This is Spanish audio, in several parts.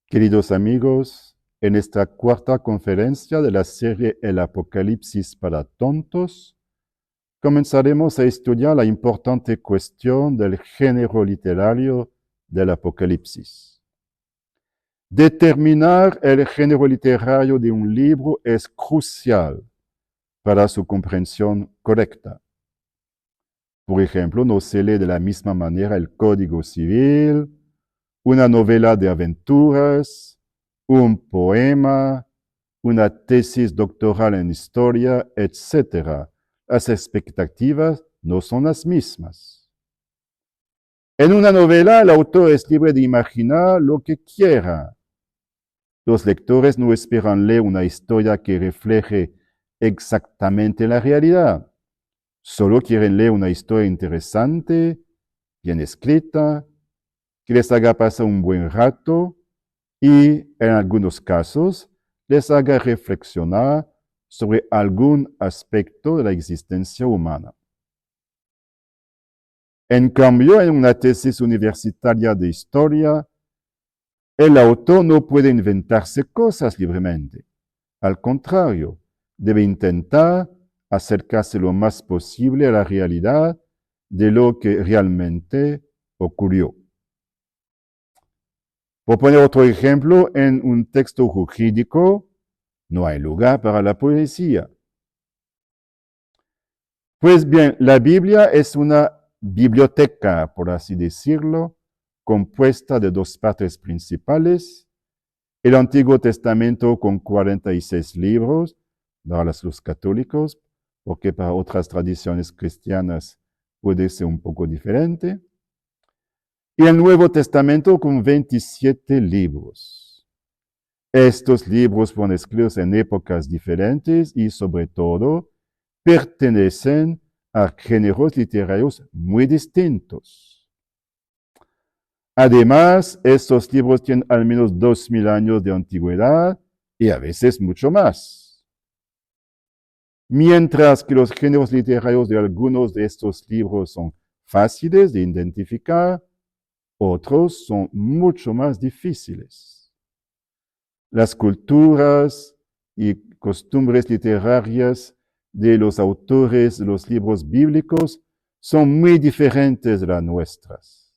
Queridos amigos, en esta cuarta conferencia de la serie El Apocalipsis para tontos, comenzaremos a estudiar la importante cuestión del género literario del Apocalipsis. Determinar el género literario de un libro es crucial para su comprensión correcta. Por ejemplo, no se lee de la misma manera el Código Civil, una novela de aventuras, un poema, una tesis doctoral en historia, etc. Las expectativas no son las mismas. En una novela, el autor es libre de imaginar lo que quiera. Los lectores no esperan leer una historia que refleje exactamente la realidad. Solo quieren leer una historia interesante, bien escrita, que les haga pasar un buen rato y, en algunos casos, les haga reflexionar sobre algún aspecto de la existencia humana. En cambio, en una tesis universitaria de historia, el autor no puede inventarse cosas libremente. Al contrario, debe intentar acercarse lo más posible a la realidad de lo que realmente ocurrió. Por poner otro ejemplo, en un texto jurídico no hay lugar para la poesía. Pues bien, la Biblia es una biblioteca, por así decirlo, compuesta de dos partes principales. El Antiguo Testamento con 46 libros, para los católicos, porque para otras tradiciones cristianas puede ser un poco diferente. Y el Nuevo Testamento con 27 libros. Estos libros fueron escritos en épocas diferentes y, sobre todo, pertenecen a géneros literarios muy distintos. Además, estos libros tienen al menos 2000 años de antigüedad y a veces mucho más. Mientras que los géneros literarios de algunos de estos libros son fáciles de identificar, otros son mucho más difíciles. Las culturas y costumbres literarias de los autores de los libros bíblicos son muy diferentes de las nuestras.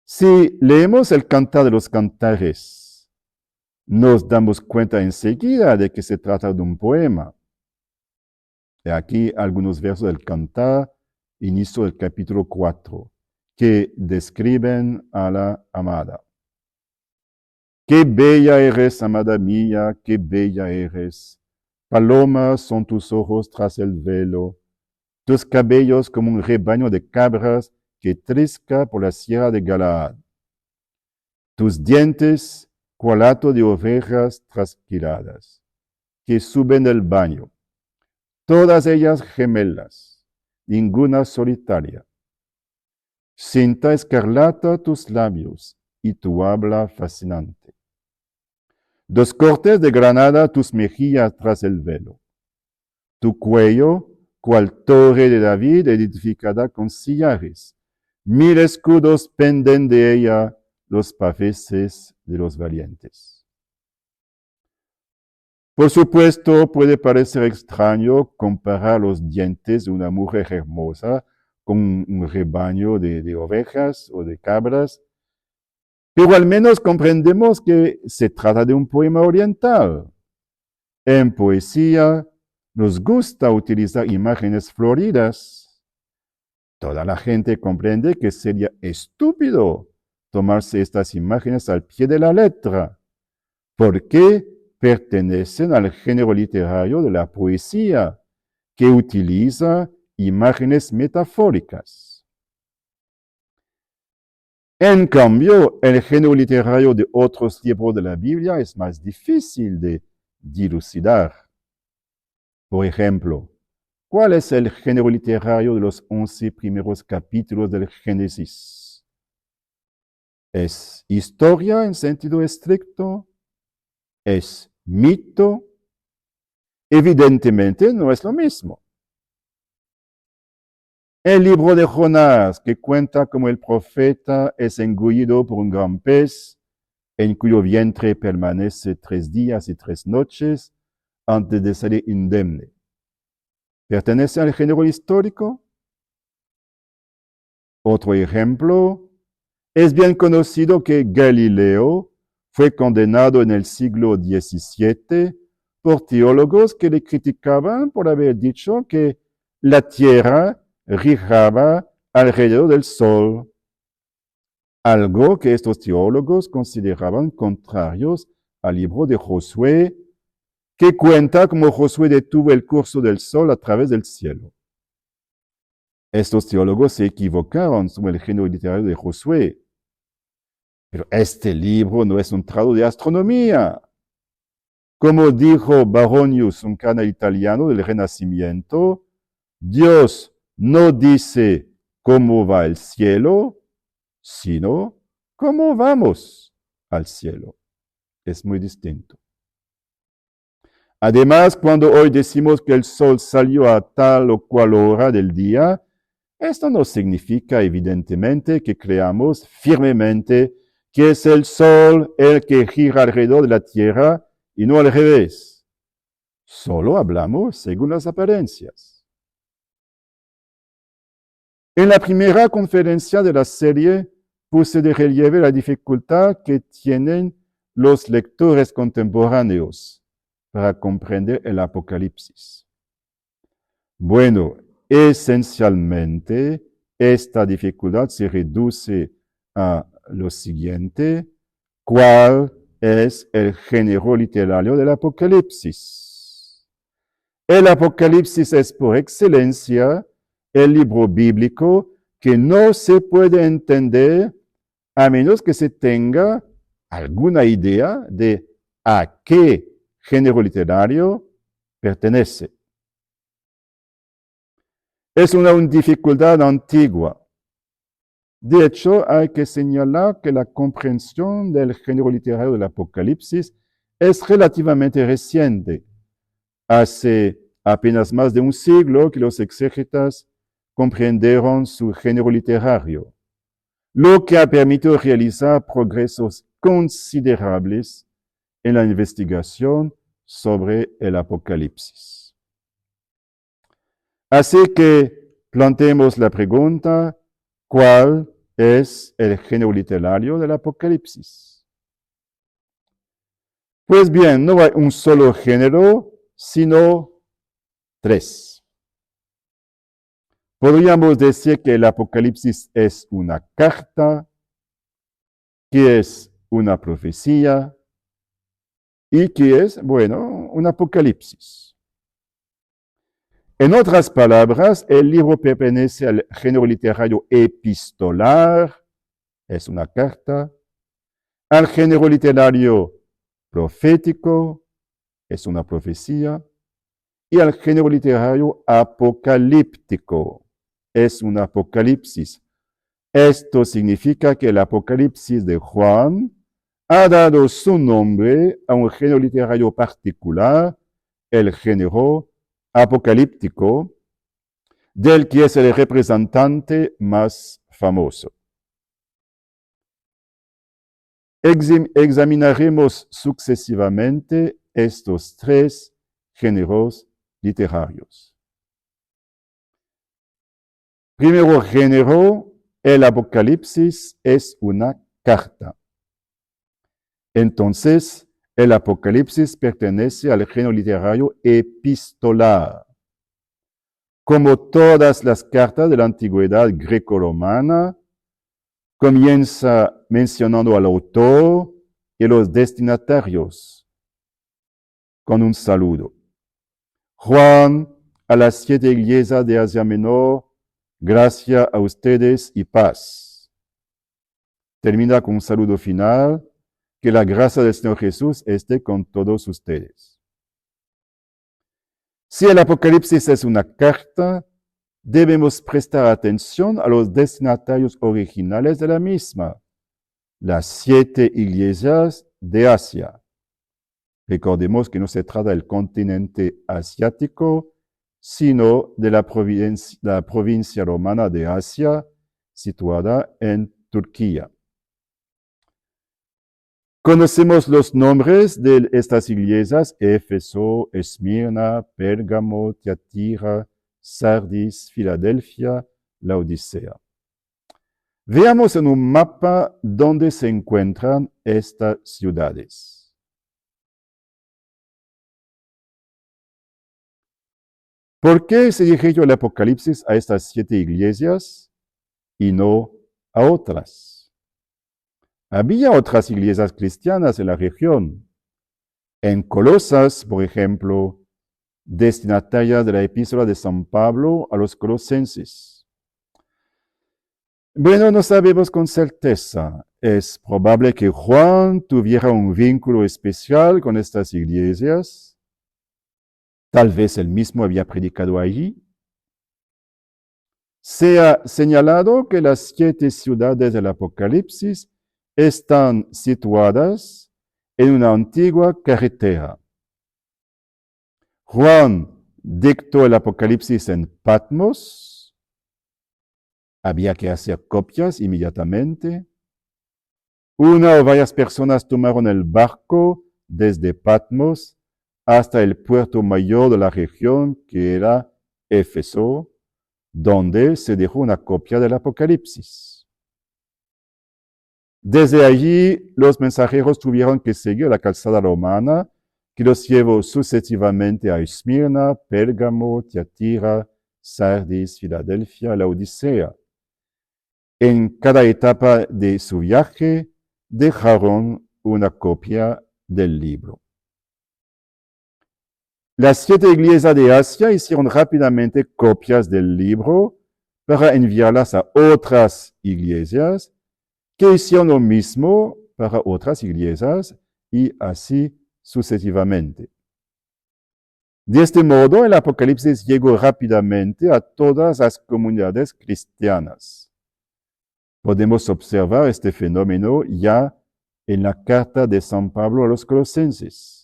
Si leemos el Cantar de los Cantares, nos damos cuenta enseguida de que se trata de un poema. He aquí algunos versos del Cantar, inicio del capítulo 4, que describen a la amada. Qué bella eres, amada mía, qué bella eres. Palomas son tus ojos tras el velo, tus cabellos como un rebaño de cabras que trisca por la sierra de Galaad. Tus dientes, cual hato de ovejas trasquiladas, que suben del baño. Todas ellas gemelas, ninguna solitaria. Cinta escarlata tus labios y tu habla fascinante. Dos cortes de granada tus mejillas tras el velo. Tu cuello, cual torre de David edificada con sillares. 1000 escudos penden de ella, los paveses de los valientes. Por supuesto, puede parecer extraño comparar los dientes de una mujer hermosa con un rebaño de ovejas o de cabras, pero al menos comprendemos que se trata de un poema oriental. En poesía nos gusta utilizar imágenes floridas. Toda la gente comprende que sería estúpido tomarse estas imágenes al pie de la letra, porque pertenecen al género literario de la poesía, que utiliza imágenes metafóricas. En cambio, el género literario de otros libros de la Biblia es más difícil de dilucidar. Por ejemplo, ¿cuál es el género literario de los 11 primeros capítulos del Génesis? ¿Es historia en sentido estricto? ¿Es mito? Evidentemente no es lo mismo. El libro de Jonás, que cuenta cómo el profeta es engullido por un gran pez, en cuyo vientre permanece 3 días y 3 noches antes de salir indemne. ¿Pertenece al género histórico? Otro ejemplo, es bien conocido que Galileo fue condenado en el siglo XVII por teólogos que le criticaban por haber dicho que la Tierra giraba alrededor del Sol, algo que estos teólogos consideraban contrarios al libro de Josué, que cuenta cómo Josué detuvo el curso del Sol a través del cielo. Estos teólogos se equivocaron sobre el género literario de Josué, pero este libro no es un tratado de astronomía. Como dijo Baronius, un canal italiano del Renacimiento, Dios no dice cómo va el cielo, sino cómo vamos al cielo. Es muy distinto. Además, cuando hoy decimos que el sol salió a tal o cual hora del día, esto no significa evidentemente que creamos firmemente que es el sol el que gira alrededor de la Tierra y no al revés. Solo hablamos según las apariencias. En la primera conferencia de la serie puse de relieve la dificultad que tienen los lectores contemporáneos para comprender el Apocalipsis. Bueno, esencialmente esta dificultad se reduce a lo siguiente: ¿cuál es el género literario del Apocalipsis? El Apocalipsis es por excelencia el libro bíblico que no se puede entender a menos que se tenga alguna idea de a qué género literario pertenece. Es una dificultad antigua. De hecho, hay que señalar que la comprensión del género literario del Apocalipsis es relativamente reciente. Hace apenas más de un siglo que los exégetas comprendieron su género literario, lo que ha permitido realizar progresos considerables en la investigación sobre el Apocalipsis. Así que planteemos la pregunta: ¿cuál es el género literario del Apocalipsis? Pues bien, no hay un solo género, sino 3. Podríamos decir que el Apocalipsis es una carta, que es una profecía y que es, bueno, un Apocalipsis. En otras palabras, el libro pertenece al género literario epistolar, es una carta, al género literario profético, es una profecía, y al género literario apocalíptico, es un apocalipsis. Esto significa que el Apocalipsis de Juan ha dado su nombre a un género literario particular, el género apocalíptico, del que es el representante más famoso. Examinaremos sucesivamente estos 3 géneros literarios. Primero género, el Apocalipsis es una carta. Entonces, el Apocalipsis pertenece al género literario epistolar. Como todas las cartas de la antigüedad greco-romana, comienza mencionando al autor y los destinatarios con un saludo. Juan, a las 7 iglesias de Asia Menor, gracia a ustedes y paz. Termina con un saludo final: que la gracia del Señor Jesús esté con todos ustedes. Si el Apocalipsis es una carta, debemos prestar atención a los destinatarios originales de la misma, las 7 iglesias de Asia. Recordemos que no se trata del continente asiático, sino de la provincia romana de Asia, situada en Turquía. Conocemos los nombres de estas iglesias: Éfeso, Esmirna, Pérgamo, Tiatira, Sardis, Filadelfia, Laodicea. Veamos en un mapa dónde se encuentran estas ciudades. ¿Por qué se dirigió el Apocalipsis a estas 7 iglesias y no a otras? Había otras iglesias cristianas en la región. En Colosas, por ejemplo, destinataria de la epístola de San Pablo a los colosenses. Bueno, no sabemos con certeza. Es probable que Juan tuviera un vínculo especial con estas iglesias. Tal vez él mismo había predicado allí. Se ha señalado que las 7 ciudades del Apocalipsis están situadas en una antigua carretera. Juan dictó el Apocalipsis en Patmos. Había que hacer copias inmediatamente. Una o varias personas tomaron el barco desde Patmos hasta el puerto mayor de la región, que era Éfeso, donde se dejó una copia del Apocalipsis. Desde allí, los mensajeros tuvieron que seguir la calzada romana, que los llevó sucesivamente a Esmirna, Pérgamo, Tiatira, Sardis, Filadelfia, Laodicea. En cada etapa de su viaje, dejaron una copia del libro. Las 7 iglesias de Asia hicieron rápidamente copias del libro para enviarlas a otras iglesias, que hicieron lo mismo para otras iglesias, y así sucesivamente. De este modo, el Apocalipsis llegó rápidamente a todas las comunidades cristianas. Podemos observar este fenómeno ya en la carta de San Pablo a los colosenses.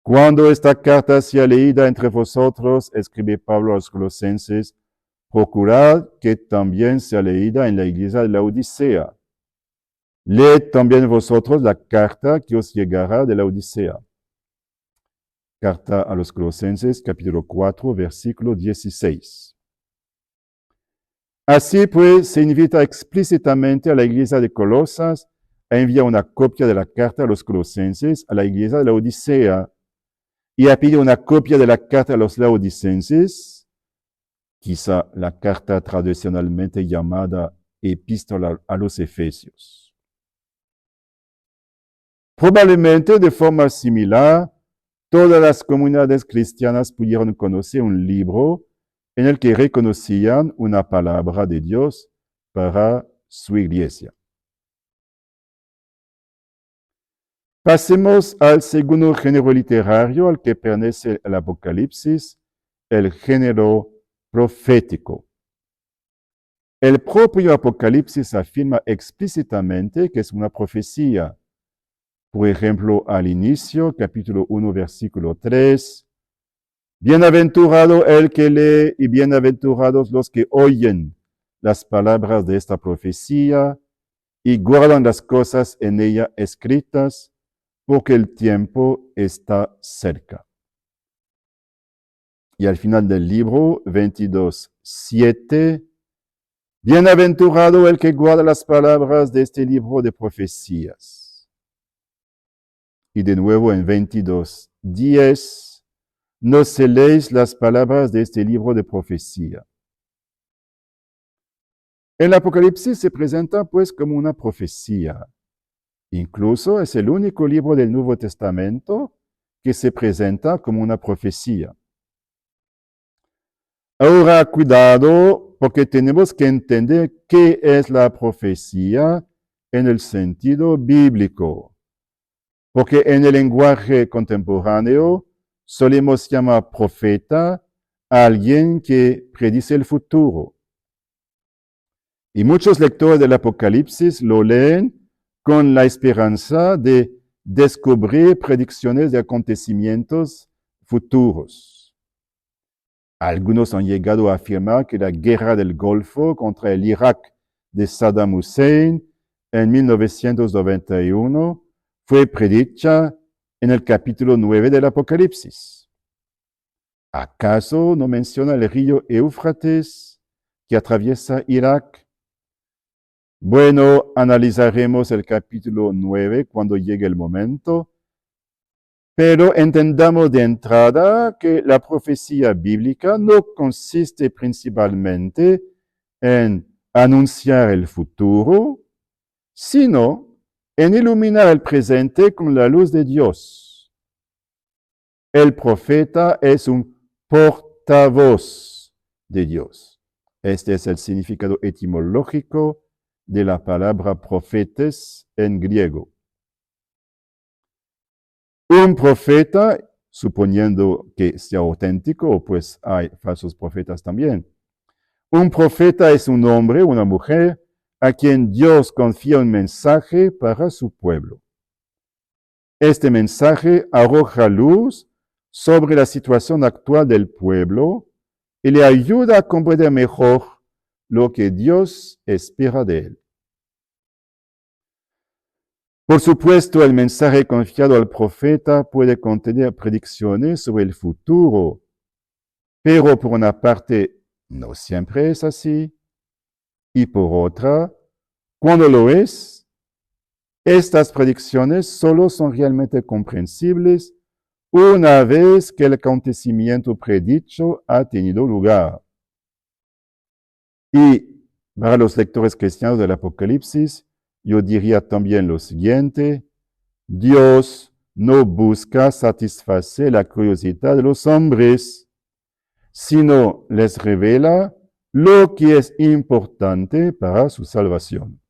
Cuando esta carta sea leída entre vosotros, escribe Pablo a los colosenses, procurad que también sea leída en la iglesia de Laodicea. Leed también vosotros la carta que os llegará de Laodicea. Carta a los Colosenses, capítulo 4, versículo 16. Así pues, se invita explícitamente a la iglesia de Colosas a enviar una copia de la carta a los Colosenses a la iglesia de Laodicea, y a pedir una copia de la carta a los laodicenses, quizá la carta tradicionalmente llamada Epístola a los Efesios. Probablemente de forma similar, todas las comunidades cristianas pudieron conocer un libro en el que reconocían una palabra de Dios para su iglesia. Pasemos al segundo género literario al que pertenece el Apocalipsis, el género profético. El propio Apocalipsis afirma explícitamente que es una profecía. Por ejemplo, al inicio, capítulo 1, versículo 3, bienaventurado el que lee y bienaventurados los que oyen las palabras de esta profecía y guardan las cosas en ella escritas, porque el tiempo está cerca. Y al final del libro 22:7, bienaventurado el que guarda las palabras de este libro de profecías. Y de nuevo en 22:10, no celéis las palabras de este libro de profecía. El Apocalipsis se presenta pues como una profecía. Incluso es el único libro del Nuevo Testamento que se presenta como una profecía. Ahora, cuidado, porque tenemos que entender qué es la profecía en el sentido bíblico. Porque en el lenguaje contemporáneo solemos llamar profeta a alguien que predice el futuro. Y muchos lectores del Apocalipsis lo leen con la esperanza de descubrir predicciones de acontecimientos futuros. Algunos han llegado a afirmar que la guerra del Golfo contra el Irak de Saddam Hussein en 1991 fue predicha en el capítulo 9 del Apocalipsis. ¿Acaso no menciona el río Éufrates que atraviesa Irak? Bueno, analizaremos el capítulo 9 cuando llegue el momento, pero entendamos de entrada que la profecía bíblica no consiste principalmente en anunciar el futuro, sino en iluminar el presente con la luz de Dios. El profeta es un portavoz de Dios. Este es el significado etimológico de la palabra profetes en griego. Un profeta, suponiendo que sea auténtico, pues hay falsos profetas también. Un profeta es un hombre o una mujer a quien Dios confía un mensaje para su pueblo. Este mensaje arroja luz sobre la situación actual del pueblo y le ayuda a comprender mejor lo que Dios espera de él. Por supuesto, el mensaje confiado al profeta puede contener predicciones sobre el futuro, pero por una parte no siempre es así, y por otra, cuando lo es, estas predicciones solo son realmente comprensibles una vez que el acontecimiento predicho ha tenido lugar. Y para los lectores cristianos del Apocalipsis, yo diría también lo siguiente: Dios no busca satisfacer la curiosidad de los hombres, sino les revela lo que es importante para su salvación.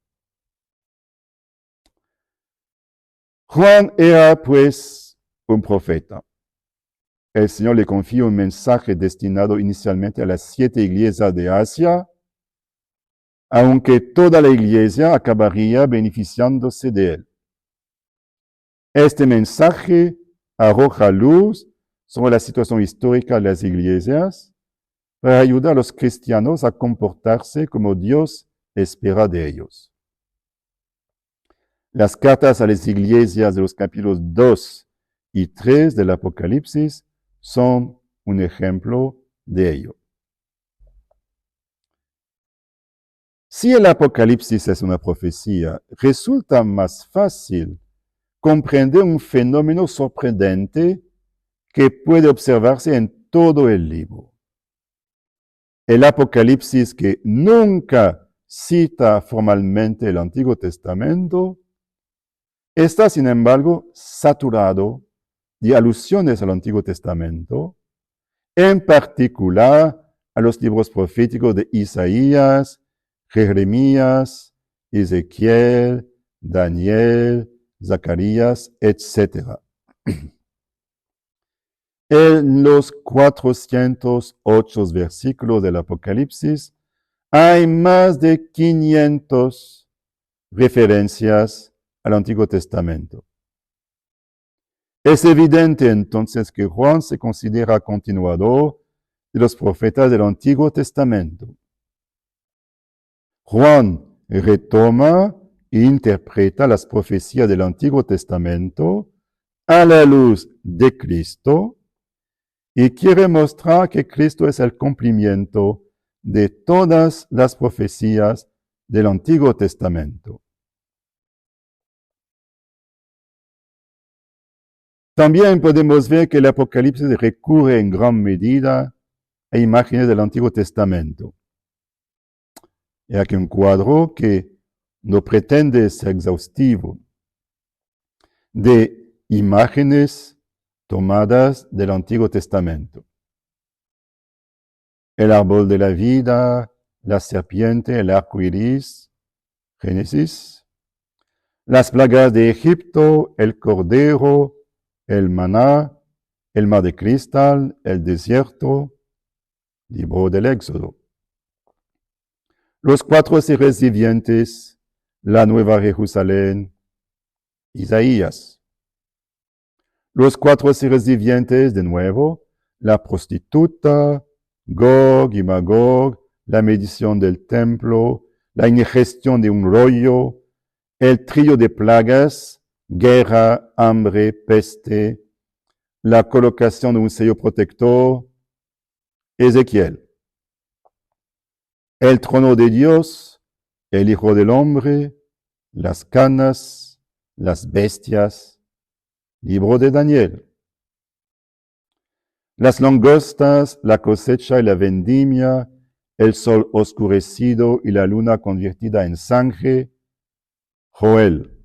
Juan era, pues, un profeta. El Señor le confió un mensaje destinado inicialmente a las 7 iglesias de Asia, aunque toda la iglesia acabaría beneficiándose de él. Este mensaje arroja luz sobre la situación histórica de las iglesias para ayudar a los cristianos a comportarse como Dios espera de ellos. Las cartas a las iglesias de los capítulos 2 y 3 del Apocalipsis son un ejemplo de ello. Si el Apocalipsis es una profecía, resulta más fácil comprender un fenómeno sorprendente que puede observarse en todo el libro. El Apocalipsis, que nunca cita formalmente el Antiguo Testamento, está sin embargo saturado de alusiones al Antiguo Testamento, en particular a los libros proféticos de Isaías, Jeremías, Ezequiel, Daniel, Zacarías, etc. En los 408 versículos del Apocalipsis hay más de 500 referencias al Antiguo Testamento. Es evidente entonces que Juan se considera continuador de los profetas del Antiguo Testamento. Juan retoma e interpreta las profecías del Antiguo Testamento a la luz de Cristo y quiere mostrar que Cristo es el cumplimiento de todas las profecías del Antiguo Testamento. También podemos ver que el Apocalipsis recurre en gran medida a imágenes del Antiguo Testamento. Hay aquí un cuadro que no pretende ser exhaustivo, de imágenes tomadas del Antiguo Testamento. El árbol de la vida, la serpiente, el arco iris, Génesis, las plagas de Egipto, el cordero, el maná, el mar de cristal, el desierto, libro del Éxodo. Los 4 seres vivientes, la nueva Jerusalén, Isaías. Los 4 seres vivientes, de nuevo, la prostituta, Gog y Magog, la medición del templo, la ingestión de un rollo, el trío de plagas, guerra, hambre, peste, la colocación de un sello protector, Ezequiel, el trono de Dios, el Hijo del Hombre, las canas, las bestias, libro de Daniel. Las langostas, la cosecha y la vendimia, el sol oscurecido y la luna convertida en sangre, Joel.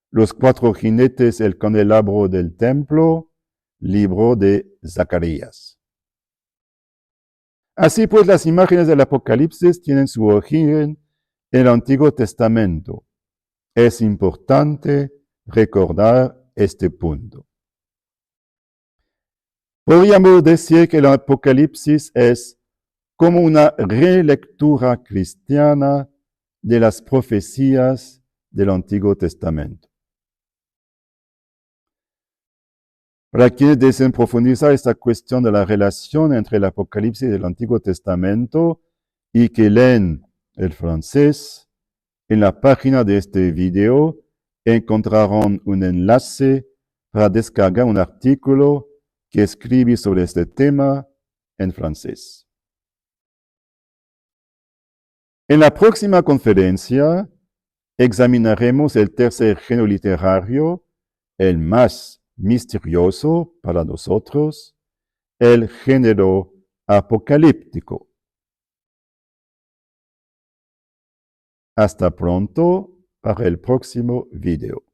Los cuatro jinetes, el candelabro del templo, libro de Zacarías. Así pues, las imágenes del Apocalipsis tienen su origen en el Antiguo Testamento. Es importante recordar este punto. Podríamos decir que el Apocalipsis es como una relectura cristiana de las profecías del Antiguo Testamento. Para quienes deseen profundizar esta cuestión de la relación entre el Apocalipsis y el Antiguo Testamento y que leen el francés, en la página de este video encontrarán un enlace para descargar un artículo que escribí sobre este tema en francés. En la próxima conferencia examinaremos el tercer género literario, el más misterioso para nosotros, el género apocalíptico. Hasta pronto para el próximo video.